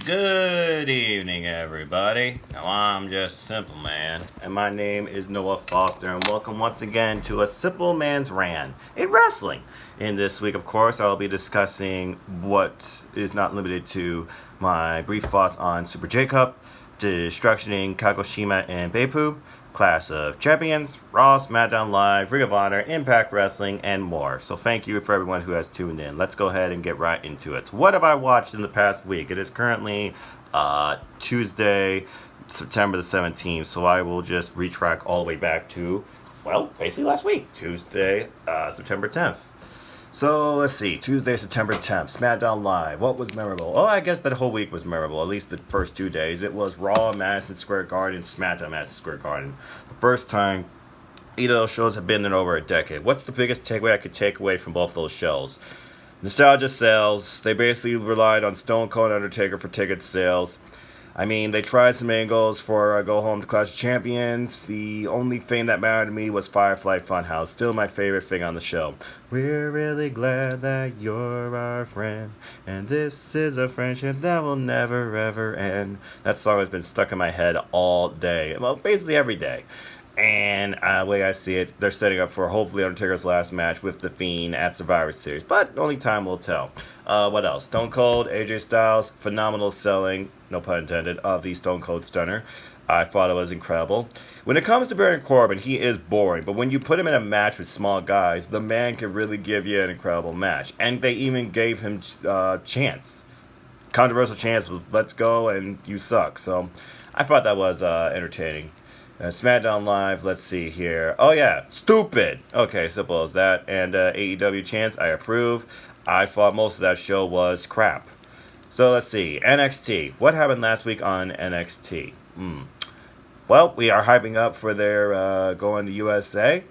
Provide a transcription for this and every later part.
Good evening, everybody. Now, I'm just a simple man, and my name is Noah Foster, and welcome once again to a Simple Man's Rant in wrestling. In this week, of course, I'll be discussing what is not limited to my brief thoughts on Super J-Cup, Destruction in Kagoshima and Beppu, Clash of Champions, Raw, SmackDown Live, Ring of Honor, Impact Wrestling, and more. So thank you for everyone who has tuned in. Let's go ahead and get right into it. So what have I watched in the past week? It is currently Tuesday, September the 17th, so I will just retrack all the way back to, well, basically last week, Tuesday, September 10th. So let's see, Tuesday, September 10th, SmackDown Live. What was memorable? Oh, I guess that whole week was memorable, at least the first 2 days. It was Raw, Madison Square Garden, SmackDown, Madison Square Garden. The first time either of those shows have been in over a decade. What's the biggest takeaway I could take away from both those shows? Nostalgia sales. They basically relied on Stone Cold and Undertaker for ticket sales. I mean, they tried some angles for Go Home to Clash of Champions. The only thing that mattered to me was Firefly Funhouse. Still my favorite thing on the show. We're really glad that you're our friend, and this is a friendship that will never ever end. That song has been stuck in my head all day. Well, basically every day. And the way I see it, they're setting up for hopefully Undertaker's last match with The Fiend at Survivor Series. But only time will tell. What else? Stone Cold, AJ Styles, phenomenal selling, no pun intended, of the Stone Cold Stunner. I thought it was incredible. When it comes to Baron Corbin, he is boring. But when you put him in a match with small guys, the man can really give you an incredible match. And they even gave him chance. Controversial chance with Let's Go and You Suck. So I thought that was entertaining. SmackDown Live, let's see here. Oh yeah, stupid. Okay, simple as that. And AEW chance, I approve. I thought most of that show was crap. So let's see. NXT. What happened last week on NXT? Well, we are hyping up for their going to USA.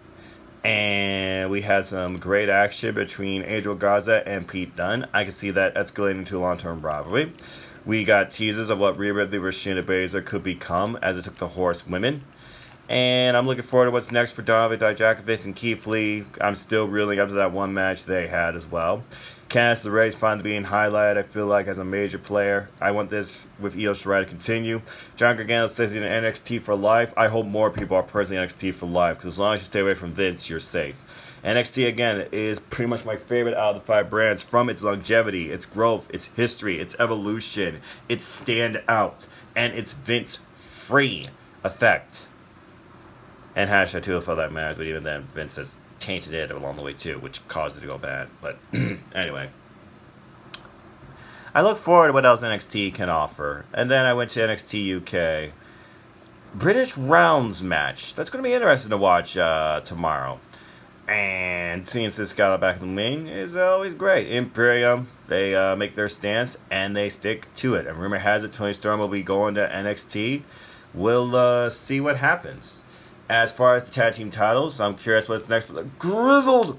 And we had some great action between Angel Garza and Pete Dunne. I can see that escalating to a long-term rivalry. We got teasers of what Rhea Ripley versus Shayna Baszler could become as it took the horsewomen. And I'm looking forward to what's next for Donovan Dijakovic and Keith Lee. I'm still reeling up to that one match they had as well. Candice LeRae's finally being highlighted, I feel like, as a major player. I want this with Io Shirai to continue. John Gargano says he's in NXT for life. I hope more people are personally NXT for life, because as long as you stay away from Vince, you're safe. NXT, again, is pretty much my favorite out of the 5 brands from its longevity, its growth, its history, its evolution, its stand out, and its Vince-free effect. And hashtag 2 for that matters, but even then, Vince has tainted it along the way too, which caused it to go bad. But anyway, I look forward to what else NXT can offer. And then I went to NXT UK. British Rounds match. That's going to be interesting to watch tomorrow. And seeing Sid Scala back in the ring is always great. Imperium, they make their stance and they stick to it. And rumor has it Tony Storm will be going to NXT. We'll see what happens. As far as the tag team titles, I'm curious what's next for the grizzled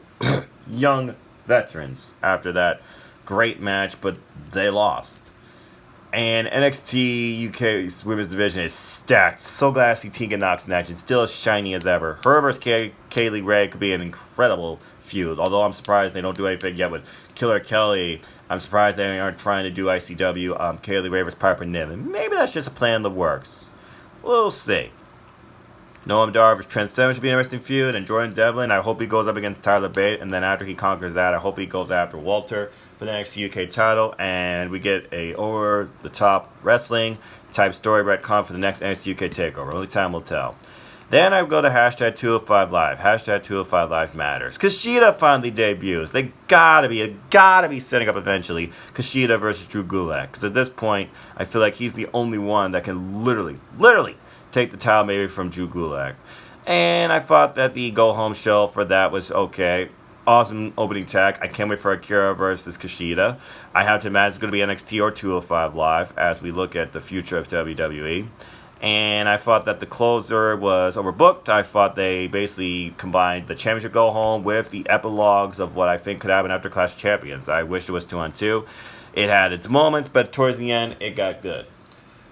young veterans after that great match, but they lost. And NXT UK's women's division is stacked. So glad to see Tegan Nox in action. Still as shiny as ever. Her versus Kaylee Ray could be an incredible feud. Although I'm surprised they don't do anything yet with Killer Kelly. I'm surprised they aren't trying to do ICW Kaylee Ray versus Piper Niven. Maybe that's just a plan in the works. We'll see. Noam Dar versus Trent Seven should be an interesting feud. And Jordan Devlin, I hope he goes up against Tyler Bate. And then after he conquers that, I hope he goes after Walter for the NXT UK title. And we get a over-the-top wrestling type story retcon for the next NXT UK takeover. Only time will tell. Then I go to hashtag 205 Live. Hashtag 205 Live matters. Kushida finally debuts. They gotta be setting up eventually Kushida versus Drew Gulak. Because at this point, I feel like he's the only one that can literally take the title maybe from Drew Gulak. And I thought that the go home show for that was okay. Awesome opening tag. I can't wait for Akira versus Kushida. I have to imagine it's going to be NXT or 205 Live as we look at the future of WWE. And I thought that the closer was overbooked. I thought they basically combined the championship go home with the epilogues of what I think could happen after Clash of Champions. I wish it was 2-on-2. It had its moments, but towards the end, it got good.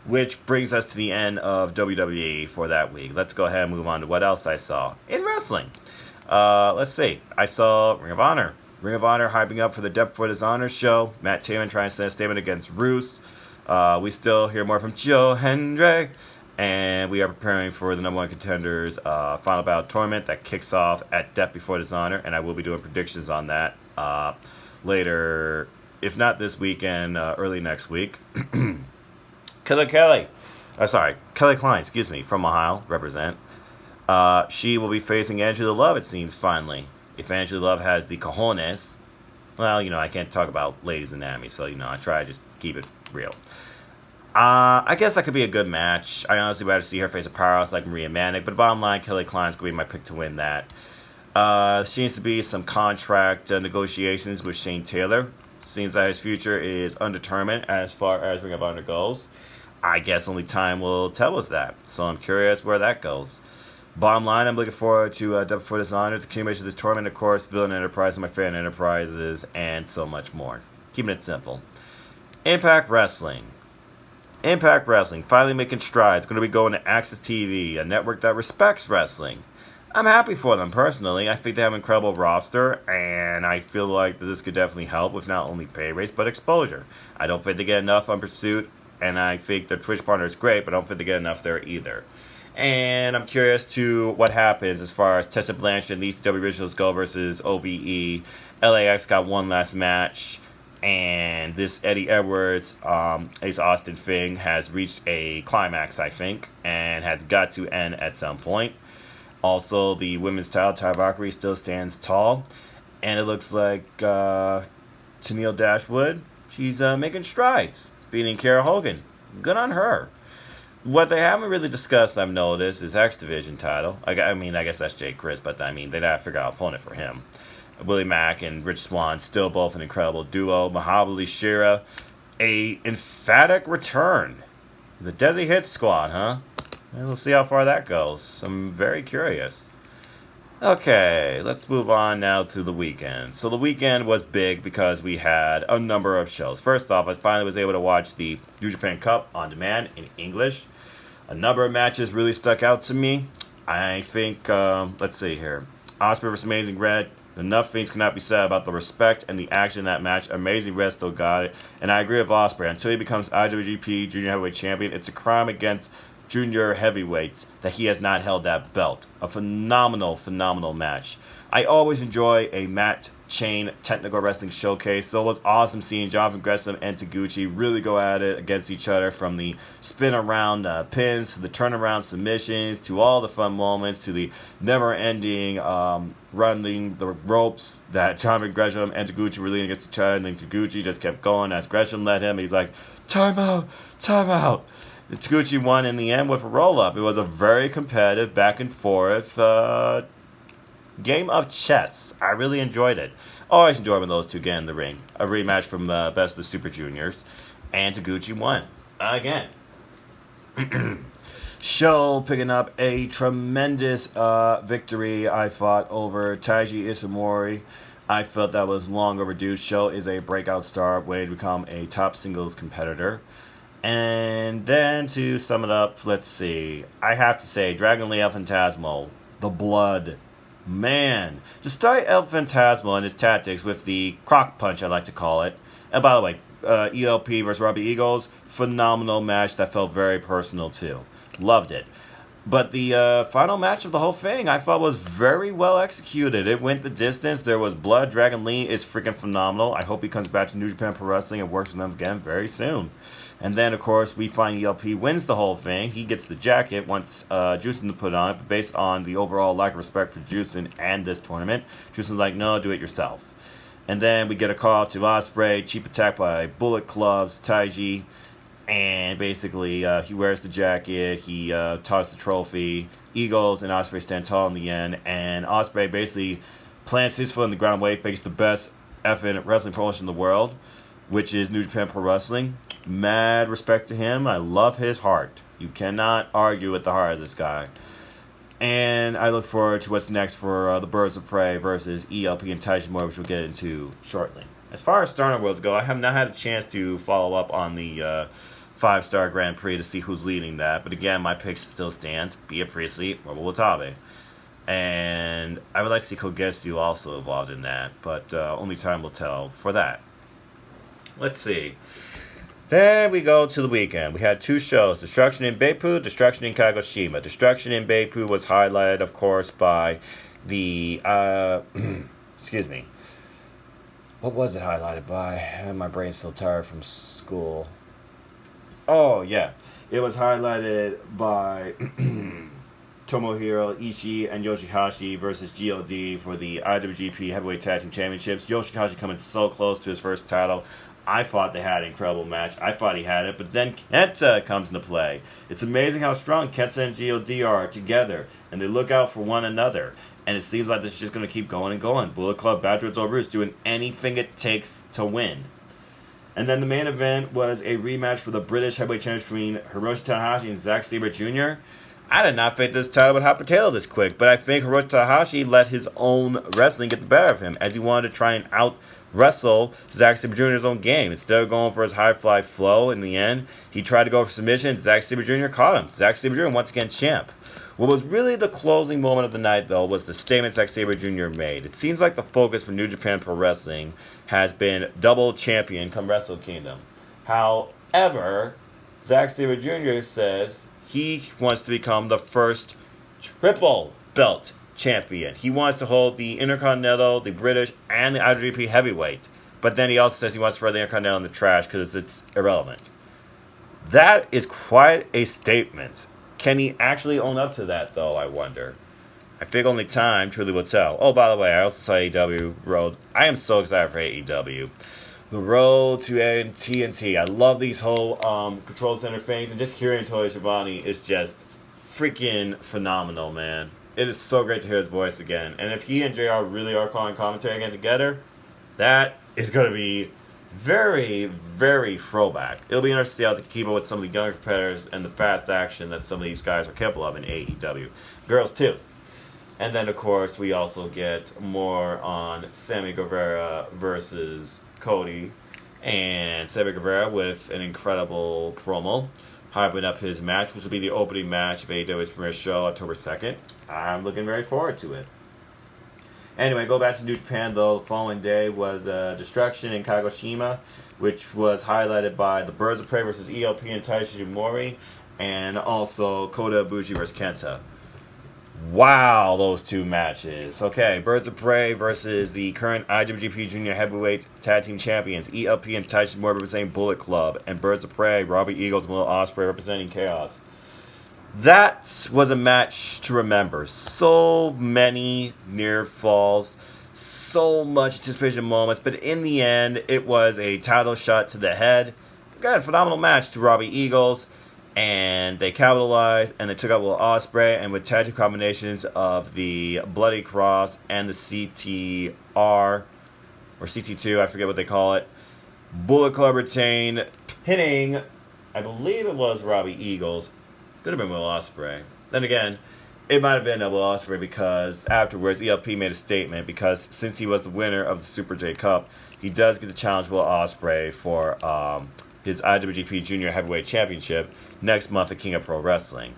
Which brings us to the end of WWE for that week. Let's go ahead and move on to what else I saw in wrestling. Let's see. I saw Ring of Honor. Ring of Honor hyping up for the Depth for Dishonor show. Matt Taven trying to send a statement against Roos. We still hear more from Joe Hendry, and we are preparing for the number one contenders final battle tournament that kicks off at Death Before Dishonor, and I will be doing predictions on that later, if not this weekend, early next week. Kelly Klein, excuse me, from Ohio, represent. She will be facing Angela Love, it seems, finally. If Angela Love has the cojones, well, I can't talk about ladies anatomy, so, I try to just keep it real. I guess that could be a good match. I honestly would rather see her face a powerhouse like Maria Manic, but bottom line, Kelly Klein's going to be my pick to win that. Seems to be some contract negotiations with Shane Taylor. Seems that his future is undetermined as far as Ring of Honor goes. I guess only time will tell with that, so I'm curious where that goes. Bottom line, I'm looking forward to Death Before Dishonor, the continuation of this tournament, of course, Villain Enterprise, and my fan enterprises, and so much more. Keeping it simple. Impact Wrestling finally making strides. Going to be going to Access TV, a network that respects wrestling. I'm happy for them personally. I think they have an incredible roster, and I feel like this could definitely help with not only pay rates but exposure. I don't think they get enough on Pursuit, and I think their Twitch partner is great, but I don't think they get enough there either. And I'm curious to what happens as far as Tessa Blanchard and these W Originals go versus OVE. LAX got one last match, and this Eddie Edwards, Ace Austin thing has reached a climax, I think, and has got to end at some point. Also, the women's title, Ty Valkyrie, still stands tall, and it looks like Tennille Dashwood, she's making strides, beating Kara Hogan. Good on her. What they haven't really discussed, I've noticed, is X Division title. I guess that's Jay Chris, but they gotta figure out an opponent for him. Willie Mack and Rich Swann, still both an incredible duo. Mahabali Shera, a emphatic return. The Desi Hit Squad, huh? And we'll see how far that goes. I'm very curious. Okay, let's move on now to the weekend. So the weekend was big because we had a number of shows. First off, I finally was able to watch the New Japan Cup on demand in English. A number of matches really stuck out to me. I think, let's see here. Ospreay vs. Amazing Red. Enough things cannot be said about the respect and the action in that match. Amazing Red still got it. And I agree with Ospreay. Until he becomes IWGP Junior Heavyweight Champion, it's a crime against junior heavyweights that he has not held that belt. A phenomenal, phenomenal match. I always enjoy a Matt Chain technical wrestling showcase, so it was awesome seeing Jonathan Gresham and Taguchi really go at it against each other, from the spin around pins to the turnaround submissions to all the fun moments to the never-ending running the ropes that Jonathan Gresham and Taguchi were leaning against each other, and then Taguchi just kept going as Gresham led him. He's like, time out, time out. Taguchi won in the end with a roll-up. It was a very competitive back and forth game of chess. I really enjoyed it. Always enjoy when those two get in the ring. A rematch from Best of the Super Juniors. And Taguchi won. Again. Show picking up a tremendous victory, I thought, over Taiji Ishimori. I felt that was long overdue. Show is a breakout star waiting to become a top singles competitor. And then to sum it up, let's see. I have to say, Dragon Lee El Phantasmo, the blood. Man, despite El Phantasmo and his tactics with the crock punch, I like to call it. And by the way, ELP versus Robbie Eagles, phenomenal match that felt very personal too. Loved it. But the final match of the whole thing, I thought was very well executed. It went the distance. There was blood. Dragon Lee is freaking phenomenal. I hope he comes back to New Japan Pro Wrestling and works with them again very soon. And then, of course, we find ELP wins the whole thing. He gets the jacket, wants Juicin to put on it, but based on the overall lack of respect for Juicin and this tournament, Juicin's like, no, do it yourself. And then we get a call to Ospreay, cheap attack by Bullet Clubs, Taiji, and basically he wears the jacket, he tosses the trophy, Eagles and Ospreay stand tall in the end, and Ospreay basically plants his foot in the ground way, fakes the best effing wrestling promotion in the world, which is New Japan Pro Wrestling. Mad respect to him. I love his heart. You cannot argue with the heart of this guy. And I look forward to what's next for the Birds of Prey versus ELP and Taijimori, which we'll get into shortly. As far as Star Worlds go, I have not had a chance to follow up on the 5-star Grand Prix to see who's leading that. But again, my pick still stands. Bea Priestley, Robo Watabe. And I would like to see Kogetsu also involved in that. But only time will tell for that. Let's see. Then we go to the weekend. We had two shows, Destruction in Beipu, Destruction in Kagoshima. Destruction in Beipu was highlighted, of course, by the, excuse me, what was it highlighted by? My brain's still tired from school. Oh, yeah. It was highlighted by Tomohiro Ishii and Yoshihashi versus GOD for the IWGP Heavyweight Tag Team Championships. Yoshihashi coming so close to his first title. I thought they had an incredible match. I thought he had it, but then Kenta comes into play. It's amazing how strong Kenta and GOD are together, and they look out for one another. And it seems like this is just going to keep going and going. Bullet Club, Bad Roots, Roots doing anything it takes to win. And then the main event was a rematch for the British Heavyweight Championship between Hiroshi Tanahashi and Zack Sabre Jr. I did not think this title would hot potato this quick, but I think Hiroshi Tanahashi let his own wrestling get the better of him, as he wanted to try and out-wrestle Zack Sabre Jr.'s own game. Instead of going for his high-fly flow in the end, he tried to go for submission. Zack Sabre Jr. caught him. Zack Sabre Jr. once again champ. What was really the closing moment of the night, though, was the statement Zack Sabre Jr. made. It seems like the focus for New Japan Pro Wrestling has been double champion come Wrestle Kingdom. However, Zack Sabre Jr. says he wants to become the first triple belt champion. He wants to hold the Intercontinental, the British, and the IWGP Heavyweight. But then he also says he wants to throw the Intercontinental in the trash because it's irrelevant. That is quite a statement. Can he actually own up to that, though, I wonder? I think only time truly will tell. Oh, by the way, I also saw AEW Road. I am so excited for AEW. The road to TNT. I love these whole Control Center things, and just hearing Tony Schiavone is just freaking phenomenal, man. It is so great to hear his voice again. And if he and JR really are calling commentary again together, that is going to be very, very throwback. It'll be interesting how to keep up with some of the younger competitors and the fast action that some of these guys are capable of in AEW. Girls, too. And then, of course, we also get more on Sammy Guevara versus Cody. And Sammy Guevara with an incredible promo, hyping up his match, which will be the opening match of AEW's premiere show, October 2nd. I'm looking very forward to it. Anyway, go back to New Japan, though. The following day was Destruction in Kagoshima, which was highlighted by the Birds of Prey versus ELP and Taiji Mori, and also Kota Ibushi versus Kenta. Wow, those two matches. Okay, Birds of Prey versus the current IWGP Junior Heavyweight Tag Team Champions, ELP and Taiji Mori representing Bullet Club, and Birds of Prey, Robbie Eagles and Will Ospreay representing Chaos. That was a match to remember. So many near falls, so much anticipation moments, but in the end, it was a title shot to the head. Got a phenomenal match to Robbie Eagles, and they capitalized, and they took out Will Ospreay, and with tag team combinations of the Bloody Cross and the CTR, or CT2, I forget what they call it, Bullet Club retained, pinning, I believe it was Robbie Eagles. Could have been Will Ospreay. Then again, it might have been Will Ospreay because afterwards ELP made a statement because since he was the winner of the Super J Cup, he does get to challenge Will Ospreay for his IWGP Junior Heavyweight Championship next month at King of Pro Wrestling.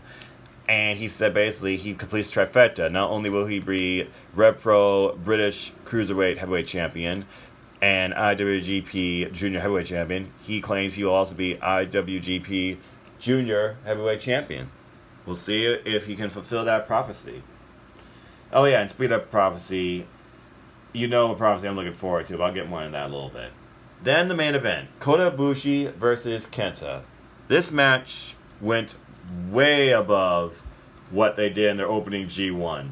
And he said basically he completes trifecta. Not only will he be Rev Pro British Cruiserweight Heavyweight Champion and IWGP Junior Heavyweight Champion, he claims he will also be IWGP Junior Heavyweight Champion. We'll see if he can fulfill that prophecy. Oh yeah, and speed up prophecy. You know a prophecy I'm looking forward to, but I'll get more into that in a little bit. Then the main event, Kota Ibushi versus Kenta. This match went way above what they did in their opening G1.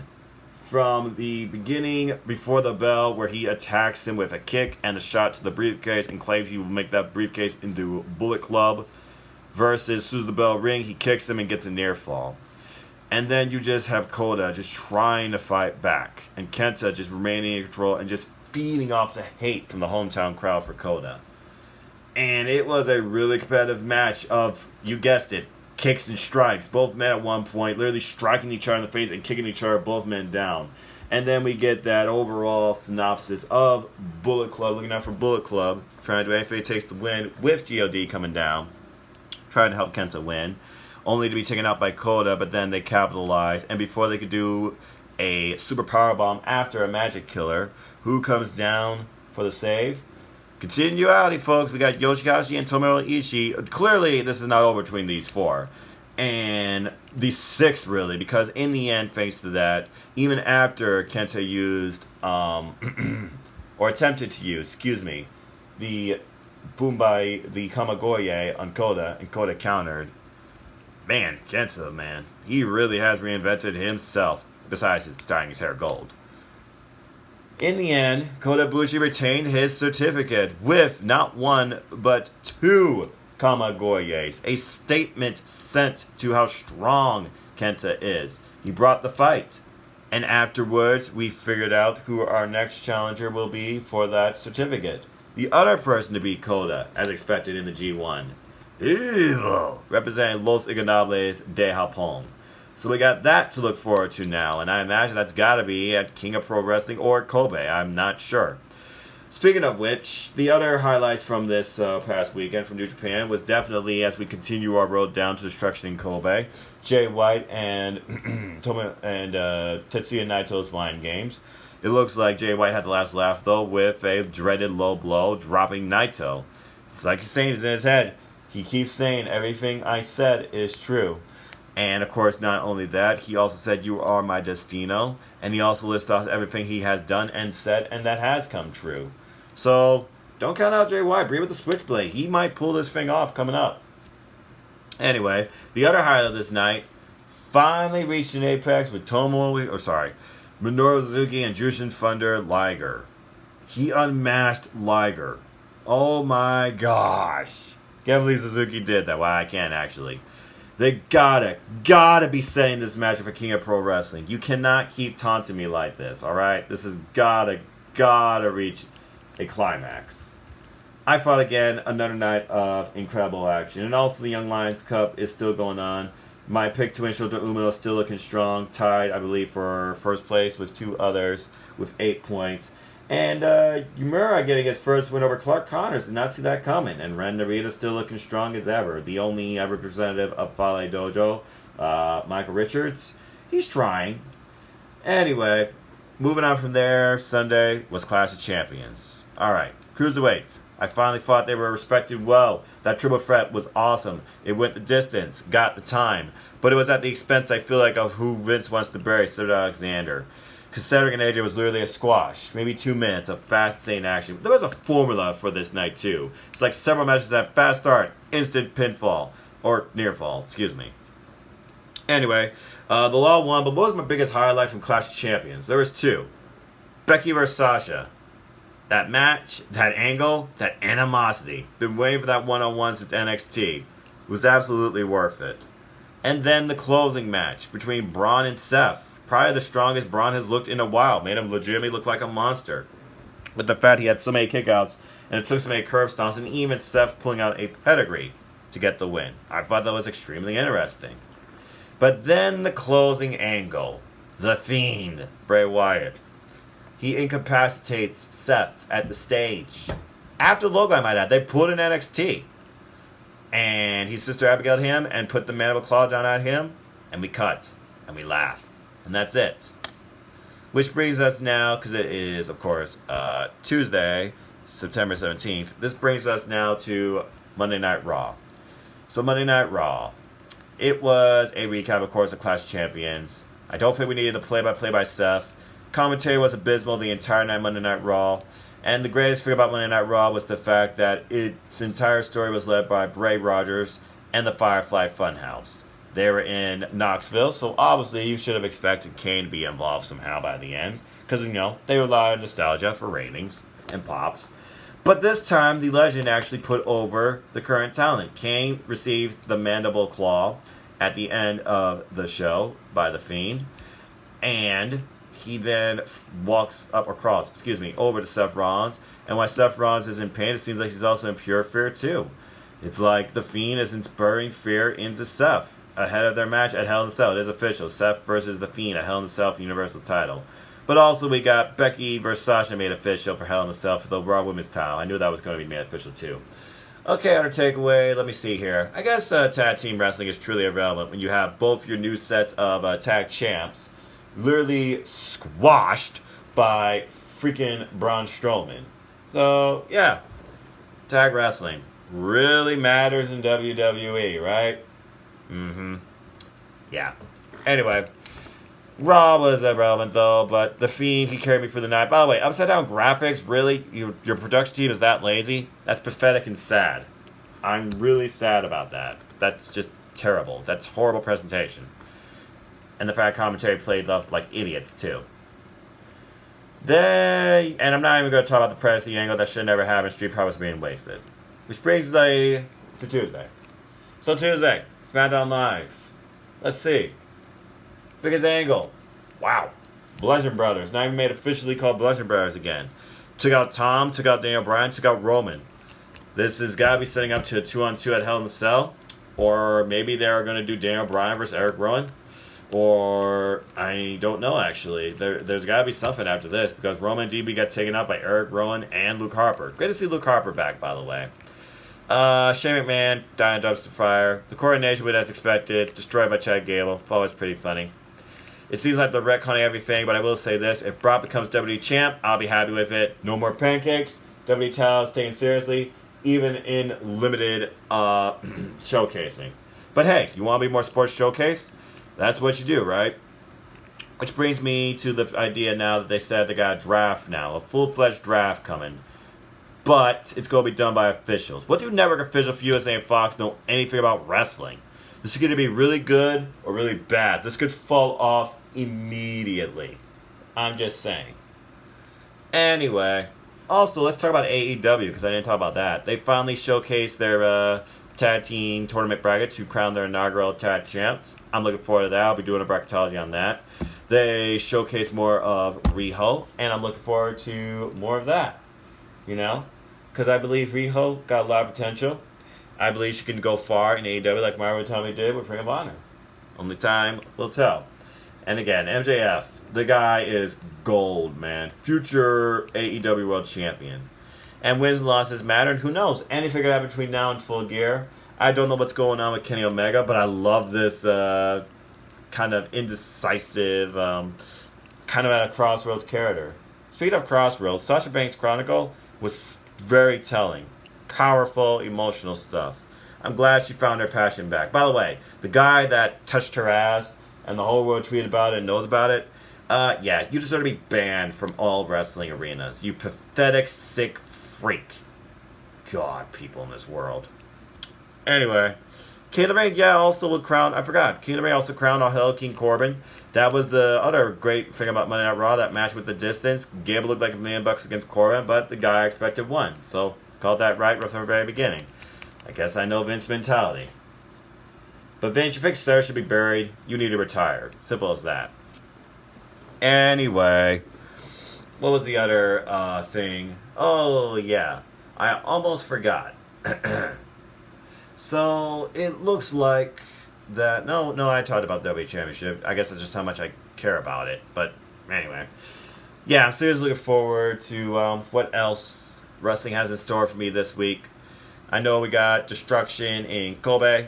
From the beginning, before the bell, where he attacks him with a kick and a shot to the briefcase and claims he will make that briefcase into Bullet Club, versus as soon as the bell ring, he kicks him and gets a near fall. And then you just have Kota just trying to fight back, and Kenta just remaining in control and just feeding off the hate from the hometown crowd for Kota. And it was a really competitive match of, you guessed it, kicks and strikes. Both men at one point literally striking each other in the face and kicking each other, both men down. And then we get that overall synopsis of Bullet Club, looking out for Bullet Club, trying to do anything it takes to win, with GOD coming down, trying to help Kenta win, only to be taken out by Kota, but then they capitalize, and before they could do a super power bomb after a magic killer, who comes down for the save? Continuity, folks. We got Yoshikashi and Tomohiro Ishii. Clearly, this is not over between these four. And the sixth, really, because in the end, thanks to that, even after Kenta used, or attempted to use, the Bumbai, the Kamagoye on Koda, and Koda countered. Man, Kenta, man, he really has reinvented himself, besides his dyeing his hair gold. In the end, Kodabushi retained his certificate with not one, but two Kamagoyes, a statement sent to how strong Kenta is. He brought the fight. And afterwards, we figured out who our next challenger will be for that certificate. The other person to beat Koda, as expected in the G1. Evil, representing Los Ignobles de Japón. So we got that to look forward to now, and I imagine that's got to be at King of Pro Wrestling or Kobe. I'm not sure. Speaking of which, the other highlights from this past weekend from New Japan was definitely, as we continue our road down to destruction in Kobe, Jay White and Tetsuya Naito's mind games. It looks like Jay White had the last laugh, though, with a dreaded low blow, dropping Naito. It's like he's saying it's in his head. He keeps saying everything I said is true. And, of course, not only that, he also said, "You are my destino." And he also lists off everything he has done and said, and that has come true. So, don't count out Jay White. Breathe with the switchblade. He might pull this thing off coming up. Anyway, the other highlight of this night finally reached an apex with Minoru Suzuki and Jushin Thunder Liger. He unmasked Liger. Oh my gosh. Can't believe Suzuki did that. Well, I can't actually. They gotta be setting this match for King of Pro Wrestling. You cannot keep taunting me like this, alright? This has gotta reach a climax. I fought again, another night of incredible action. And also the Young Lions Cup is still going on. My pick to win Shota Umino still looking strong. Tied, I believe, for first place with two others with 8 points. And Yumura getting his first win over Clark Connors. Did not see that coming. And Ren Narita still looking strong as ever. The only representative of Fale Dojo, Michael Richards. He's trying. Anyway, moving on from there, Sunday was Clash of Champions. Alright, Cruiserweights. I finally thought they were respected well. That triple threat was awesome. It went the distance, got the time. But it was at the expense, I feel like, of who Vince wants to bury, Cedric Alexander. Because Cedric and AJ was literally a squash. Maybe 2 minutes of fast, insane action. There was a formula for this night, too. It's like several matches that fast start, instant pinfall. Or near fall, excuse me. Anyway, the Law won, but what was my biggest highlight from Clash of Champions? There was two. Becky versus Sasha. That match, that angle, that animosity. Been waiting for that one-on-one since NXT. It was absolutely worth it. And then the closing match between Braun and Seth. Probably the strongest Braun has looked in a while. Made him legitimately look like a monster. With the fact he had so many kickouts, and it took so many curb stomps, and even Seth pulling out a pedigree to get the win. I thought that was extremely interesting. But then the closing angle. The Fiend, Bray Wyatt. He incapacitates Seth at the stage. After Logo, I might add, they pulled in NXT. And his sister Abigail him and put the mandible claw down at him. And we cut. And we laugh. And that's it. Which brings us now, because it is, of course, Tuesday, September 17th. This brings us now to Monday Night Raw. So Monday Night Raw. It was a recap, of course, of Clash of Champions. I don't think we needed the play-by-play by Seth. Commentary was abysmal the entire night Monday Night Raw. And the greatest thing about Monday Night Raw was the fact that its entire story was led by Bray Rogers and the Firefly Funhouse. They were in Knoxville, so obviously you should have expected Kane to be involved somehow by the end. Because, they rely on nostalgia for ratings and pops. But this time, the legend actually put over the current talent. Kane receives the mandible claw at the end of the show by The Fiend. And he then walks over to Seth Rollins. And while Seth Rollins is in pain, it seems like he's also in pure fear too. It's like The Fiend is inspiring fear into Seth ahead of their match at Hell in a Cell. It is official. Seth versus The Fiend at Hell in a Cell for Universal title. But also we got Becky versus Sasha made official for Hell in a Cell for the Raw Women's title. I knew that was going to be made official too. Okay, other takeaway. Let me see here. I guess tag team wrestling is truly irrelevant when you have both your new sets of tag champs literally squashed by freaking Braun Strowman. So, yeah. Tag wrestling really matters in WWE, right? Mm-hmm. Yeah. Anyway, Raw was irrelevant though, but The Fiend, he carried me for the night. By the way, upside down graphics, really? Your production team is that lazy? That's pathetic and sad. I'm really sad about that. That's just terrible. That's horrible presentation. And the fact commentary played off like idiots too. And I'm not even going to talk about the press, the angle that should never happen. Street Profits being wasted. Which brings me to Tuesday. So Tuesday, SmackDown Live. Let's see. Biggest angle. Wow. Bludgeon Brothers. Not even made officially called Bludgeon Brothers again. Took out Tom, took out Daniel Bryan, took out Roman. This has got to be setting up to a 2-on-2 at Hell in the Cell. Or maybe they're going to do Daniel Bryan versus Eric Rowan. Or, I don't know actually. There's got to be something after this. Because Roman and DB got taken out by Eric Rowan and Luke Harper. Great to see Luke Harper back, by the way. Shane McMahon died in a dumpster fire. The coronation went as expected. Destroyed by Chad Gable. Always pretty funny. It seems like they're retconning everything, but I will say this. If Brock becomes WWE Champ, I'll be happy with it. No more pancakes. WWE titles taken seriously. Even in limited showcasing. But hey, you want to be more sports showcase? That's what you do, right? Which brings me to the idea now that they said they got a draft now. A full-fledged draft coming. But it's going to be done by officials. What do network officials for USA and Fox know anything about wrestling? This is going to be really good or really bad. This could fall off immediately. I'm just saying. Anyway, also let's talk about AEW because I didn't talk about that. They finally showcased their tag team tournament bracket to crown their inaugural tag champs. I'm looking forward to that. I'll be doing a bracketology on that. They showcased more of Riho, and I'm looking forward to more of that. You know? Because I believe Riho got a lot of potential. I believe she can go far in AEW like Mario Tommy did with Ring of Honor. Only time will tell. And again, MJF, the guy is gold, man. Future AEW World Champion. And wins and losses matter, and who knows? Anything could happen between now and Full Gear. I don't know what's going on with Kenny Omega, but I love this kind of indecisive, kind of at a crossroads character. Speaking of crossroads, Sasha Banks' Chronicle was very telling. Powerful, emotional stuff. I'm glad she found her passion back. By the way, the guy that touched her ass and the whole world tweeted about it and knows about it, yeah, you deserve to be banned from all wrestling arenas. You pathetic, sick freak. God, people in this world. Anyway, Kayla Ray, yeah, also would crown, I forgot, Kayla Ray also crowned All Hell King Corbin. That was the other great thing about Monday Night Raw, that match with the distance. Gable looked like $1 million against Corbin, but the guy I expected won. So, called that right from the very beginning. I guess I know Vince's mentality. But Vince, you think Sarah should be buried? You need to retire. Simple as that. Anyway, what was the other thing? Oh, yeah. I almost forgot. So, it looks like that... No, I talked about the WWE Championship. I guess it's just how much I care about it. But, anyway. Yeah, I'm seriously looking forward to what else wrestling has in store for me this week. I know we got Destruction in Kobe,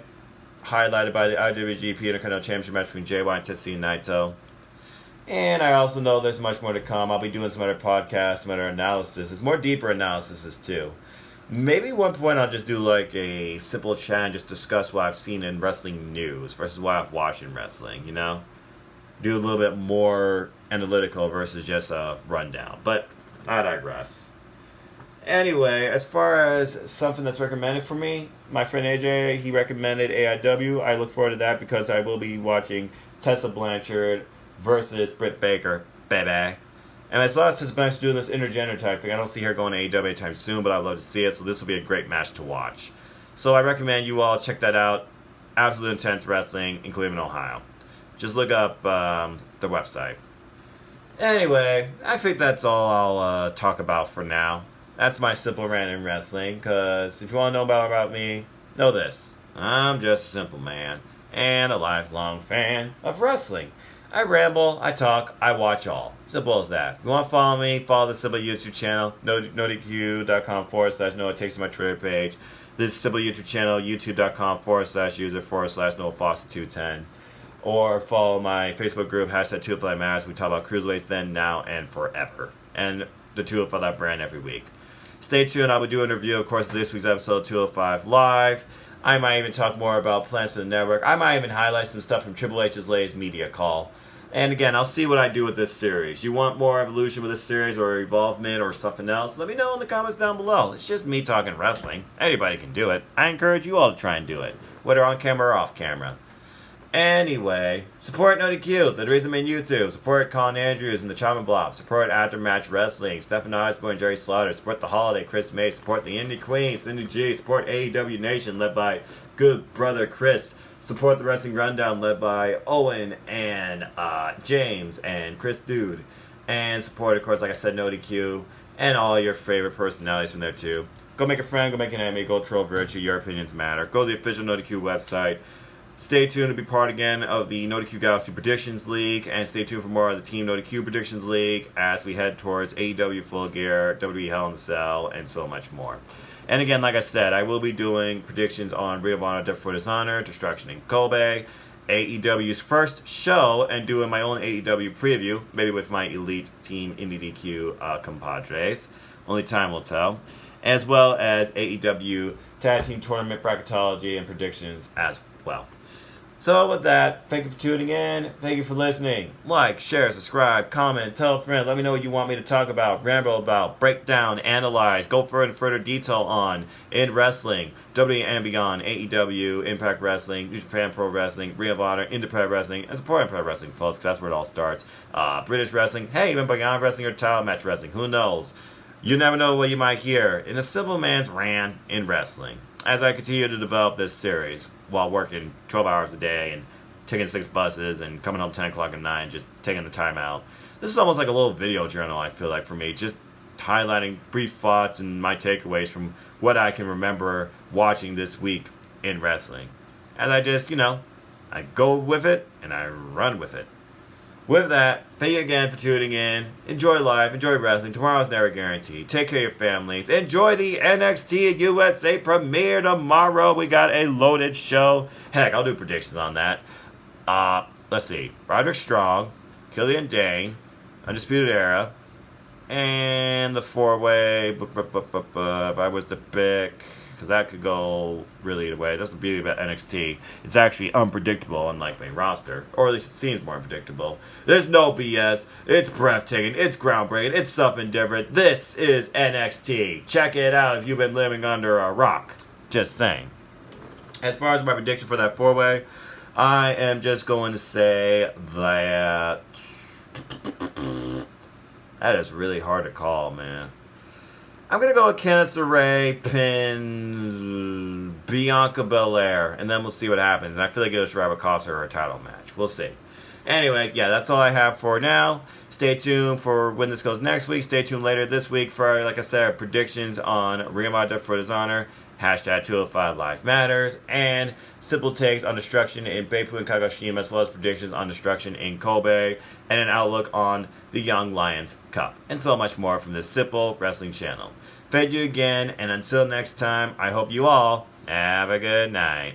highlighted by the IWGP Intercontinental Championship match between JY and Tetsuya Naito. And I also know there's much more to come. I'll be doing some other podcasts, some other analysis. There's more deeper analysis too. Maybe at one point I'll just do like a simple chat and just discuss what I've seen in wrestling news versus what I've watched in wrestling, you know? Do a little bit more analytical versus just a rundown. But I digress. Anyway, as far as something that's recommended for me, my friend AJ, he recommended AIW. I look forward to that because I will be watching Tessa Blanchard versus Britt Baker, baby. And as long as Tessa Blanchard's doing this intergender type thing, I don't see her going to AEW anytime soon, but I'd love to see it, so this will be a great match to watch. So I recommend you all check that out. Absolute Intense Wrestling in Cleveland, Ohio. Just look up the website. Anyway, I think that's all I'll talk about for now. That's my simple rant in wrestling, because if you want to know about me, know this. I'm just a simple man, and a lifelong fan of wrestling. I ramble, I talk, I watch all. Simple as that. If you want to follow me, follow the Simple YouTube channel, nodq.com/Noah. It takes you to my Twitter page. This is Simple YouTube channel, youtube.com/user/Noah Foster210. Or follow my Facebook group, #2FlyMatters. We talk about cruiserweights then, now, and forever. And the 2 for that brand every week. Stay tuned. I'll be doing a review, of course, of this week's episode 205 Live. I might even talk more about plans for the network. I might even highlight some stuff from Triple H's latest media call. And again, I'll see what I do with this series. You want more evolution with this series or involvement or something else? Let me know in the comments down below. It's just me talking wrestling. Anybody can do it. I encourage you all to try and do it, whether on camera or off camera. Anyway, support NoDQ, the reason I'm in YouTube. Support Colin Andrews and the Charmin Blob. Support Aftermatch Wrestling, Stephen Osborne and Jerry Slaughter. Support The Holiday, Chris May. Support the Indie Queen, Cindy G. Support AEW Nation, led by good brother Chris. Support the Wrestling Rundown, led by Owen and James and Chris Dude. And support, of course, like I said, NoDQ and all your favorite personalities from there, too. Go make a friend, go make an enemy, go troll virtue. Your opinions matter. Go to the official NoDQ website. Stay tuned to be part again of the NoDQ Galaxy Predictions League. And stay tuned for more of the Team NoDQ Predictions League as we head towards AEW Full Gear, WWE Hell in a Cell, and so much more. And again, like I said, I will be doing predictions on Ring of Honor, Death Before Dishonor, Destruction in Kobe, AEW's first show, and doing my own AEW preview, maybe with my Elite Team Indie DQ compadres. Only time will tell. As well as AEW Tag Team Tournament bracketology and predictions as well. So with that, thank you for tuning in. Thank you for listening. Like, share, subscribe, comment, tell a friend. Let me know what you want me to talk about, ramble about, break down, analyze, go further detail on in wrestling, WWE and beyond, AEW, Impact Wrestling, New Japan Pro Wrestling, Ring of Honor, Independent Wrestling, and support Independent Wrestling, folks, because that's where it all starts. British Wrestling, hey, even Beyond Wrestling or Title Match Wrestling, who knows? You never know what you might hear in a simple man's rant in wrestling. As I continue to develop this series while working 12 hours a day and taking 6 buses and coming home 10 o'clock at night and just taking the time out. This is almost like a little video journal, I feel like, for me. Just highlighting brief thoughts and my takeaways from what I can remember watching this week in wrestling. As I just, I go with it and I run with it. With that, thank you again for tuning in. Enjoy life, enjoy wrestling. Tomorrow's never guaranteed. Take care of your families. Enjoy the NXT USA premiere tomorrow. We got a loaded show. Heck, I'll do predictions on that. Let's see. Roderick Strong, Killian Dane, Undisputed Era, and the 4-way. If I was to pick, because that could go really away. That's the beauty about NXT. It's actually unpredictable, unlike main roster. Or at least it seems more unpredictable. There's no BS. It's breathtaking. It's groundbreaking. It's something different. This is NXT. Check it out if you've been living under a rock. Just saying. As far as my prediction for that 4-way, I am just going to say that... That is really hard to call, man. I'm going to go with Candice LeRae pins Bianca Belair, and then we'll see what happens. And I feel like it'll just rather cost her a title match. We'll see. Anyway, yeah, that's all I have for now. Stay tuned for when this goes next week. Stay tuned later this week for, like I said, predictions on Ring of Honor, Death Before Dishonor, hashtag 205 Life Matters, and simple takes on Destruction in Beipu and Kagoshima, as well as predictions on Destruction in Kobe, and an outlook on the Young Lions Cup, and so much more from this simple wrestling channel. Thank you again, and until next time, I hope you all have a good night.